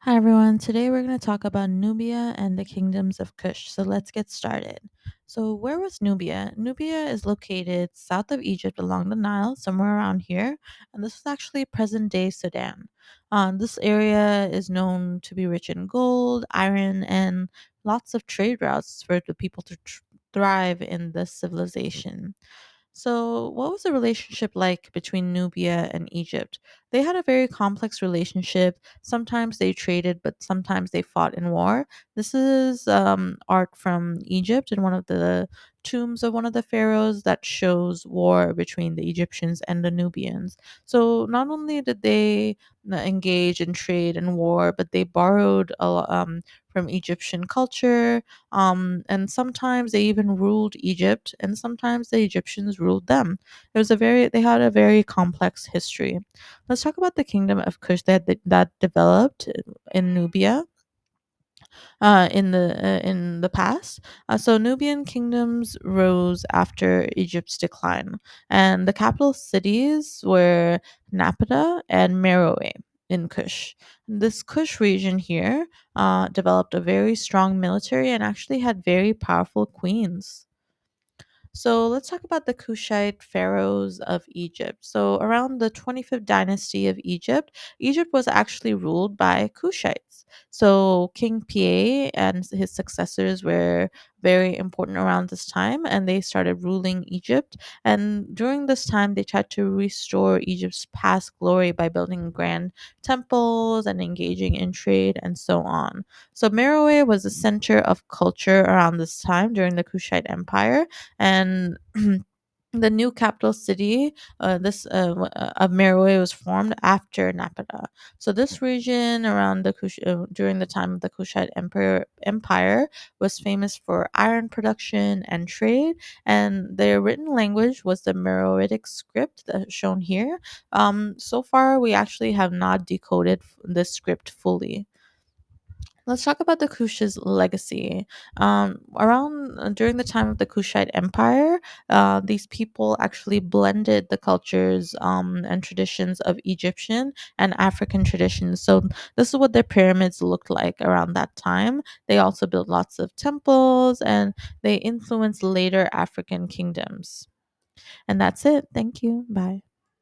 Hi everyone. Today we're going to talk about Nubia and the Kingdoms of Kush. So let's get started. So where was Nubia? Nubia is located south of Egypt along the Nile, somewhere around here, and this is actually present-day Sudan. This area is known to be rich in gold, iron, and lots of trade routes for the people to thrive in this civilization. So, what was the relationship like between Nubia and Egypt? They had a very complex relationship. Sometimes they traded, but sometimes they fought in war. This is art from Egypt in one of the tombs of one of the pharaohs that shows war between the Egyptians and the Nubians. So, not only did they engage in trade and war, but they borrowed from Egyptian culture, and sometimes they even ruled Egypt, and sometimes the Egyptians ruled them. They had a very complex history. Let's talk about the kingdom of Kush that developed in Nubia in the past. So Nubian kingdoms rose after Egypt's decline, and the capital cities were Napata and Meroë in Kush. This Kush region here developed a very strong military and actually had very powerful queens. So let's talk about the Kushite pharaohs of Egypt. So around the 25th dynasty of Egypt, Egypt was actually ruled by Kushites. So King Piye and his successors were very important around this time, and they started ruling Egypt. And during this time, they tried to restore Egypt's past glory by building grand temples and engaging in trade and so on. So Meroe was the center of culture around this time during the Kushite Empire, and the new capital city of Meroe was formed after Napata. So this region around during the time of the Kushite Empire was famous for iron production and trade, and their written language was the Meroitic script that's shown here. So far, we actually have not decoded this script fully. Let's talk about the Kush's legacy. During the time of the Kushite Empire, these people actually blended the cultures and traditions of Egyptian and African traditions. So this is what their pyramids looked like around that time. They also built lots of temples, and they influenced later African kingdoms. And that's it. Thank you. Bye.